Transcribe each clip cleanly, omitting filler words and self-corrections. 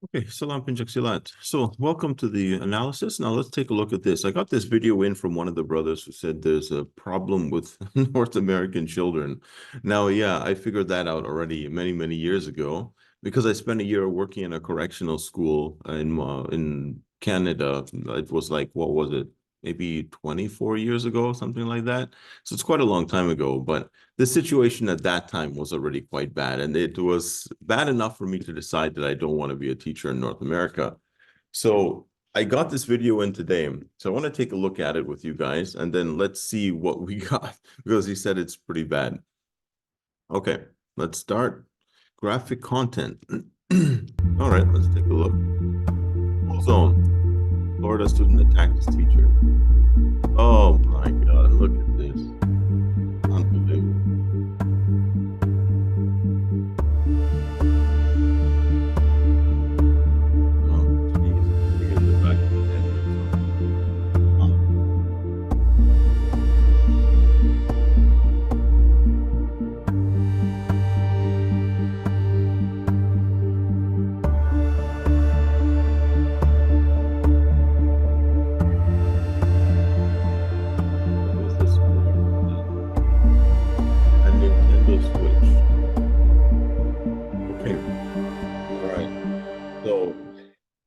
Okay, salam pinjak silat. So welcome to the analysis. Now let's take a look at this. I got this video in from one of the brothers who said there's a problem with North American children. Now, yeah, I figured that out already many years ago because I spent a year working in a correctional school in Canada. It was like, what was it? Maybe 24 years ago, something like that. So it's quite a long time ago, but the situation at that time was already quite bad. And it was bad enough for me to decide that I don't want to be a teacher in North America. So I got this video in today. So I want to take a look at it with you guys, and then let's see what we got, because he said it's pretty bad. Okay, let's start. Graphic content. All right, let's take a look. School zone. Florida student attacked his teacher. Oh my God, look at this. Unbelievable. Oh, Jesus. Let me get in the back of the head here. So, what was this for? A Nintendo Switch. Okay. All right. So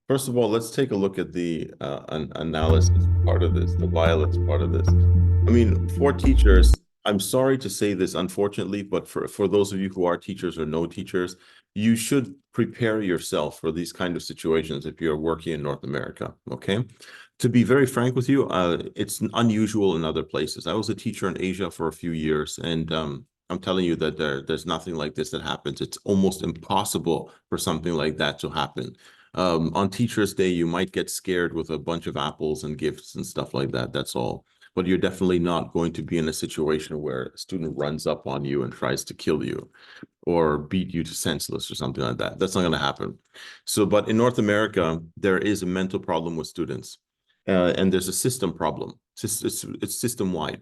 first of all, let's take a look at the analysis part of this, the violence part of this. I mean, for teachers, I'm sorry to say this, unfortunately, but for those of you who are teachers or no teachers, you should prepare yourself for these kind of situations if you're working in North America, okay? To be very frank with you, it's unusual in other places. I was a teacher in Asia for a few years, and I'm telling you that there's nothing like this that happens. It's almost impossible for something like that to happen. On Teachers' Day, you might get scared with a bunch of apples and gifts and stuff like that. That's all. But you're definitely not going to be in a situation where a student runs up on you and tries to kill you or beat you to senseless or something like that. That's not going to happen. So, but in North America, there is a mental problem with students, and there's a system problem. It's system-wide.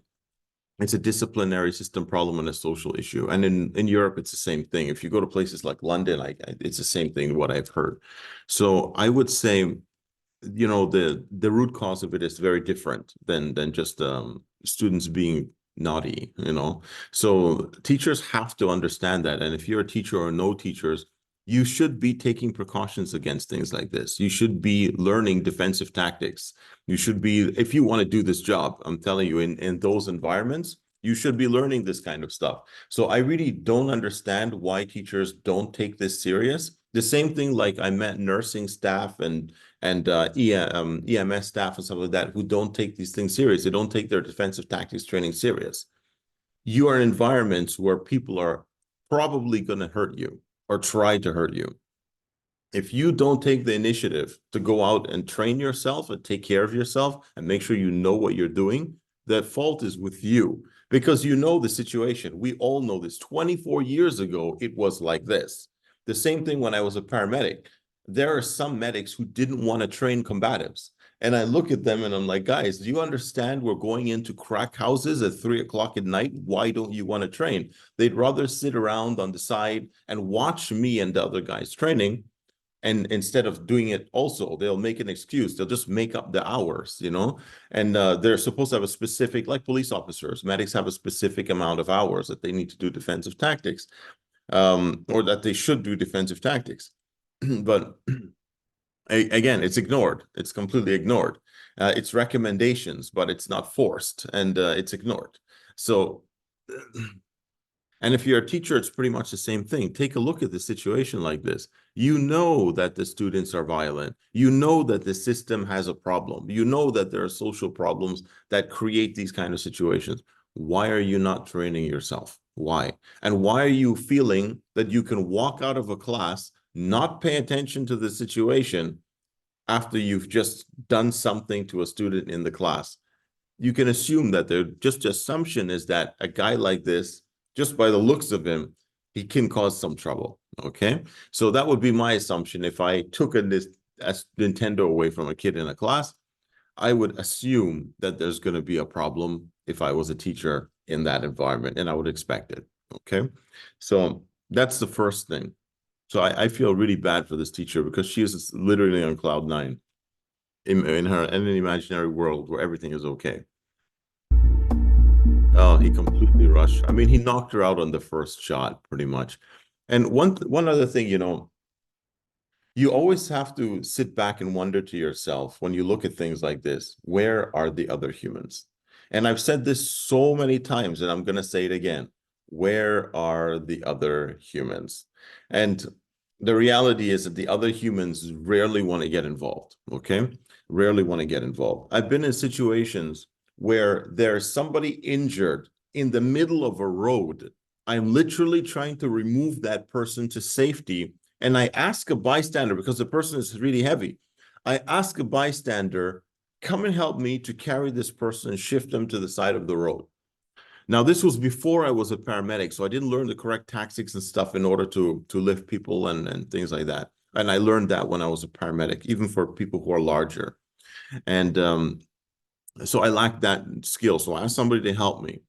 It's a disciplinary system problem and a social issue. And in Europe, it's the same thing. If you go to places like London, it's the same thing, what I've heard. So I would say, the root cause of it is very different than just students being naughty. So teachers have to understand that. And if you're a teacher or no teachers, you should be taking precautions against things like this. You should be learning defensive tactics. You should be, if you want to do this job, I'm telling you, in those environments, you should be learning this kind of stuff. So I really don't understand why teachers don't take this serious. The same thing, like I met nursing staff and EMS staff and stuff like that who don't take these things serious. They don't take their defensive tactics training serious. You are in environments where people are probably going to hurt you or try to hurt you. If you don't take the initiative to go out and train yourself and take care of yourself and make sure you know what you're doing, the fault is with you because you know the situation. We all know this. 24 years ago, it was like this. The same thing when I was a paramedic. There are some medics who didn't want to train combatives. And I look at them and I'm like, guys, do you understand we're going into crack houses at 3 o'clock at night? Why don't you want to train? They'd rather sit around on the side and watch me and the other guys training. And instead of doing it also, they'll make an excuse. They'll just make up the hours. And they're supposed to have a specific, like police officers, medics have a specific amount of hours that they need to do defensive tactics, or that they should do defensive tactics. But again, it's ignored. It's completely ignored. It's recommendations, but it's not forced, and it's ignored. So, and if you're a teacher, it's pretty much the same thing. Take a look at the situation like this. You know that the students are violent. You know that the system has a problem. You know that there are social problems that create these kind of situations. Why are you not training yourself? Why? And why are you feeling that you can walk out of a class, not pay attention to the situation after you've just done something to a student in the class? You can assume that the assumption is that a guy like this, just by the looks of him, he can cause some trouble. Okay. So that would be my assumption. If I took a Nintendo away from a kid in a class, I would assume that there's going to be a problem if I was a teacher in that environment, and I would expect it. Okay. So that's the first thing. So I feel really bad for this teacher because she is literally on cloud nine in an imaginary world where everything is okay. Oh, he completely rushed. I mean, he knocked her out on the first shot, pretty much. And one other thing, you always have to sit back and wonder to yourself when you look at things like this, where are the other humans? And I've said this so many times, and I'm going to say it again. Where are the other humans? And the reality is that the other humans rarely want to get involved, okay? Rarely want to get involved. I've been in situations where there's somebody injured in the middle of a road. I'm literally trying to remove that person to safety, and I ask a bystander, because the person is really heavy, I ask a bystander, come and help me to carry this person and shift them to the side of the road. Now, this was before I was a paramedic, so I didn't learn the correct tactics and stuff in order to lift people and things like that. And I learned that when I was a paramedic, even for people who are larger. And so I lacked that skill. So I asked somebody to help me.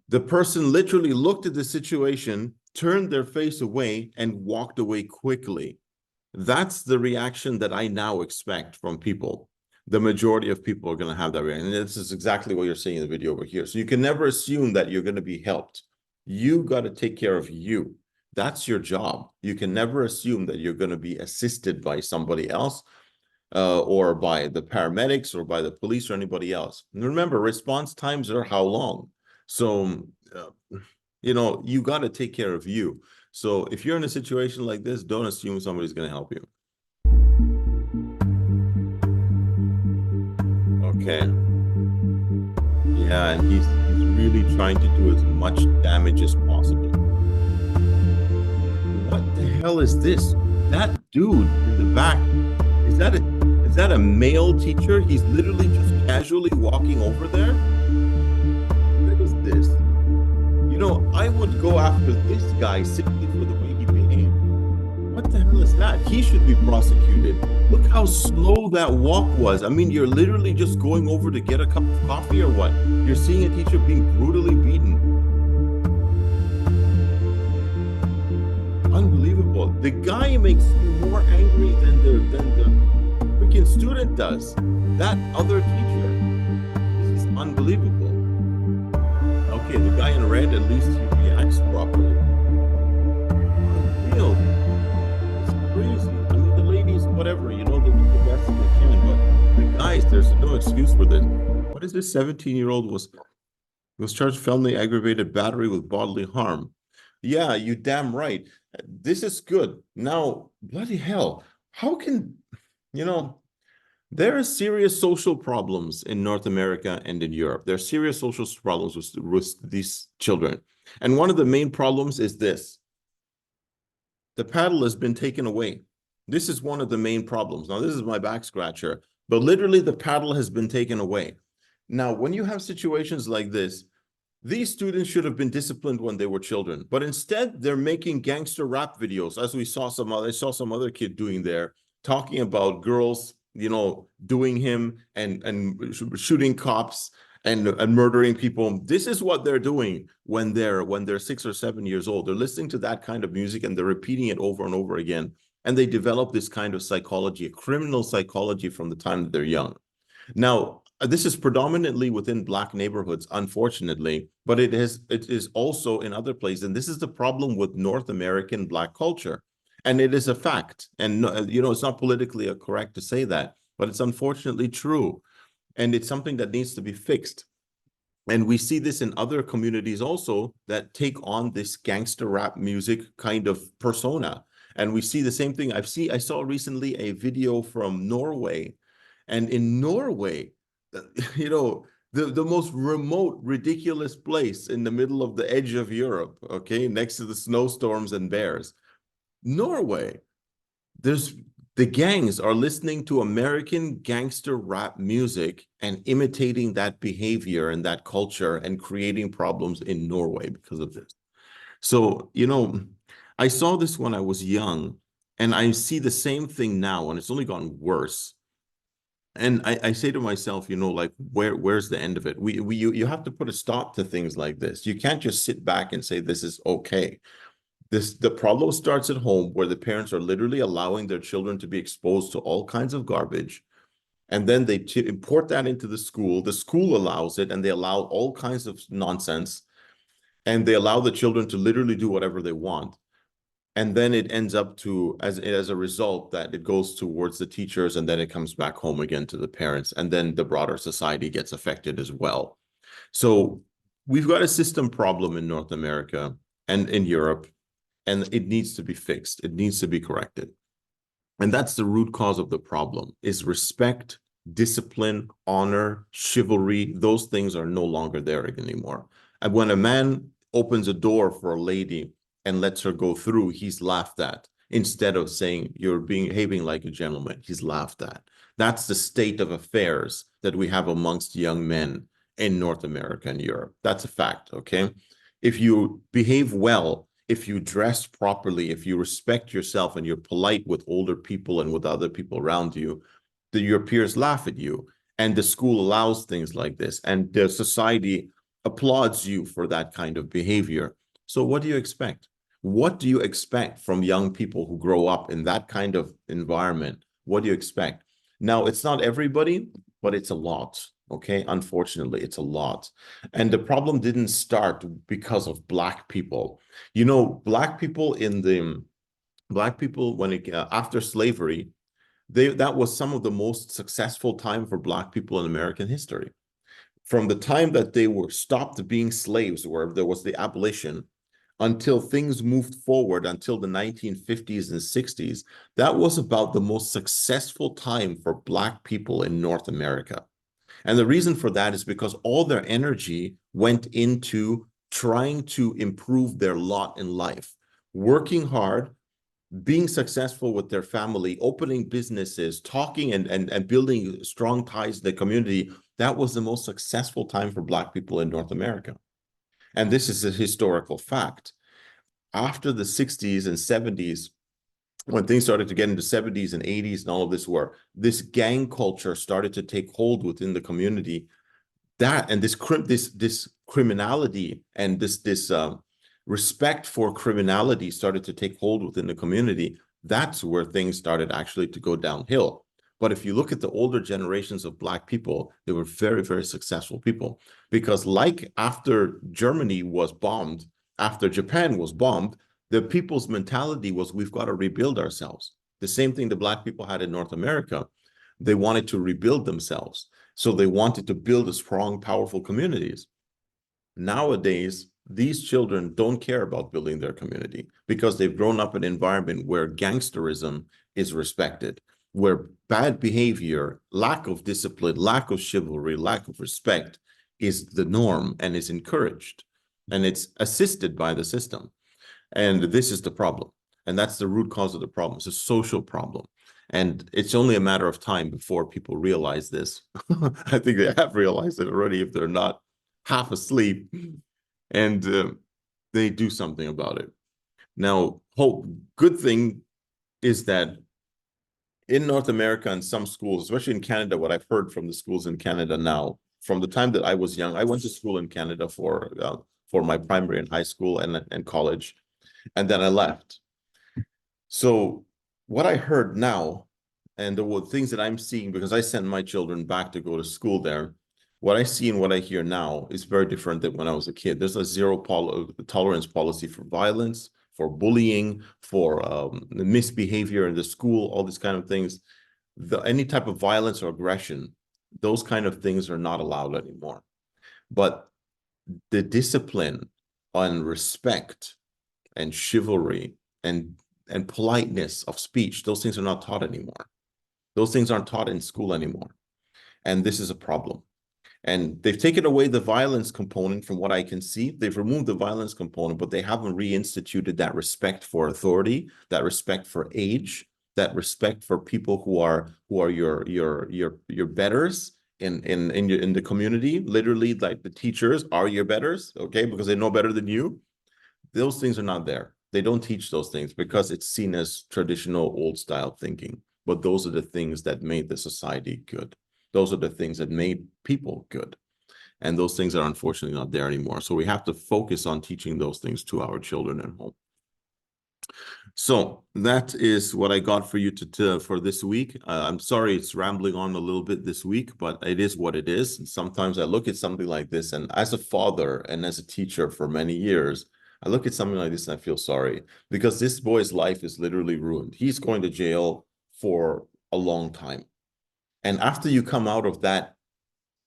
The person literally looked at the situation, turned their face away, and walked away quickly. That's the reaction that I now expect from people. The majority of people are going to have that reaction. And this is exactly what you're seeing in the video over here. So you can never assume that you're going to be helped. You got to take care of you. That's your job. You can never assume that you're going to be assisted by somebody else, or by the paramedics or by the police or anybody else. And remember, response times are how long? So, you got to take care of you. So if you're in a situation like this, don't assume somebody's going to help you. Okay. Yeah, and he's really trying to do as much damage as possible. What the hell is this? That dude in the back, is that a male teacher? He's literally just casually walking over there. What is this? I would go after this guy simply for the way he behaved. What the hell is that? He should be prosecuted. Look how slow that walk was. I mean, you're literally just going over to get a cup of coffee or what? You're seeing a teacher being brutally beaten. Unbelievable. The guy makes you more angry than the freaking student does. That other teacher. This is unbelievable. Okay, the guy in red, at least he reacts properly. Unreal. It's crazy. I mean, the ladies, whatever, they do the best they can, but the guys, there's no excuse for this. What is this 17-year-old was charged felony aggravated battery with bodily harm? Yeah, you damn right. This is good. Now, bloody hell, how can, there are serious social problems in North America and in Europe. There are serious social problems with these children. And one of the main problems is this. The paddle has been taken away. This is one of the main problems. Now, this is my back scratcher, but literally the paddle has been taken away. Now, when you have situations like this, these students should have been disciplined when they were children, but instead they're making gangster rap videos, as we saw I saw some other kid doing there, talking about girls, doing him and shooting cops and murdering people. This is what they're doing when they're 6 or 7 years old. They're listening to that kind of music and they're repeating it over and over again. And they develop this kind of psychology, a criminal psychology, from the time that they're young. Now, this is predominantly within Black neighborhoods, unfortunately, but it is also in other places. And this is the problem with North American Black culture. And it is a fact. And, it's not politically correct to say that, but it's unfortunately true. And it's something that needs to be fixed. And we see this in other communities also that take on this gangster rap music kind of persona. And we see the same thing. I saw recently a video from Norway. And in Norway, the most remote, ridiculous place in the middle of the edge of Europe, okay, next to the snowstorms and bears, Norway, the gangs are listening to American gangster rap music and imitating that behavior and that culture and creating problems in Norway because of this. So, I saw this when I was young, and I see the same thing now, and it's only gotten worse. And I say to myself, like, where's the end of it? You have to put a stop to things like this. You can't just sit back and say this is okay. The problem starts at home, where the parents are literally allowing their children to be exposed to all kinds of garbage. And then they import that into the school. The school allows it, and they allow all kinds of nonsense. And they allow the children to literally do whatever they want. And then it ends up to, as a result, that it goes towards the teachers, and then it comes back home again to the parents. And then the broader society gets affected as well. So we've got a system problem in North America and in Europe, and it needs to be fixed. It needs to be corrected. And that's the root cause of the problem, is respect, discipline, honor, chivalry. Those things are no longer there anymore. And when a man opens a door for a lady and lets her go through, he's laughed at. Instead of saying you're behaving like a gentleman, he's laughed at. That's the state of affairs that we have amongst young men in North America and Europe. That's a fact, okay? If you behave well, if you dress properly, if you respect yourself and you're polite with older people and with other people around you, your peers laugh at you. And the school allows things like this. And the society applauds you for that kind of behavior. So what do you expect? What do you expect from young people who grow up in that kind of environment? What do you expect? Now, it's not everybody, but it's a lot. Okay, unfortunately, it's a lot. And the problem didn't start because of Black people. You know, Black people when it after slavery, that was some of the most successful time for Black people in American history. From the time that they were stopped being slaves, where there was the abolition, until things moved forward until the 1950s and 60s, that was about the most successful time for Black people in North America. And the reason for that is because all their energy went into trying to improve their lot in life, working hard, being successful with their family, opening businesses, talking and building strong ties in the community. That was the most successful time for Black people in North America. And this is a historical fact. After the 60s and 70s, when things started to get into 70s and 80s and all of this, where this gang culture started to take hold within the community, that and this criminality and this respect for criminality started to take hold within the community, that's where things started actually to go downhill. But if you look at the older generations of Black people, they were very, very successful people. Because like after Germany was bombed, after Japan was bombed, the people's mentality was, we've got to rebuild ourselves. The same thing the Black people had in North America. They wanted to rebuild themselves. So they wanted to build strong, powerful communities. Nowadays, these children don't care about building their community because they've grown up in an environment where gangsterism is respected, where bad behavior, lack of discipline, lack of chivalry, lack of respect is the norm and is encouraged, and it's assisted by the system. And this is the problem. And that's the root cause of the problem. It's a social problem. And it's only a matter of time before people realize this. I think they have realized it already if they're not half asleep, and they do something about it. Now, good thing is that in North America and some schools, especially in Canada, what I've heard from the schools in Canada now, from the time that I was young, I went to school in Canada for my primary and high school and college, and then I left. So what I heard now, and the things that I'm seeing, because I sent my children back to go to school there, what I see and what I hear now is very different than when I was a kid. There's a zero tolerance policy for violence, for bullying, for misbehavior in the school, all these kind of things. Any type of violence or aggression, those kind of things are not allowed anymore. But the discipline on respect and chivalry and politeness of speech, those things are not taught anymore. Those things aren't taught in school anymore. And this is a problem. And they've taken away the violence component from what I can see. They've removed the violence component, but they haven't reinstituted that respect for authority, that respect for age, that respect for people who are your betters in the community. Literally, like the teachers are your betters, okay, because they know better than you. Those things are not there. They don't teach those things because it's seen as traditional old style thinking. But those are the things that made the society good. Those are the things that made people good. And those things are unfortunately not there anymore. So we have to focus on teaching those things to our children at home. So that is what I got for you for this week. I'm sorry it's rambling on a little bit this week, but it is what it is. And sometimes I look at something like this, and as a father and as a teacher for many years, I look at something like this and I feel sorry because this boy's life is literally ruined. He's going to jail for a long time. And after you come out of that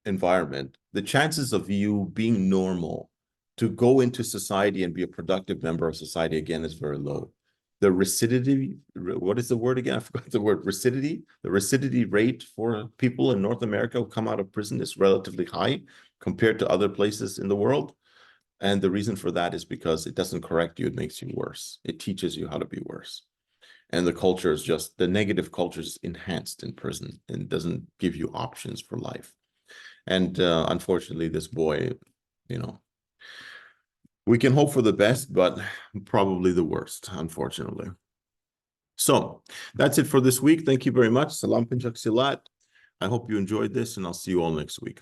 environment, the chances of you being normal to go into society and be a productive member of society again is very low. The recidivity, what is the word again? I forgot the word, recidivity. The recidivity rate for people in North America who come out of prison is relatively high compared to other places in the world. And the reason for that is because it doesn't correct you, it makes you worse. It teaches you how to be worse. And the culture is just, the negative culture is enhanced in prison and doesn't give you options for life. And unfortunately, this boy, you know, we can hope for the best, but probably the worst, unfortunately. So that's it for this week. Thank you very much. Salam Pinchak Silat. I hope you enjoyed this, and I'll see you all next week.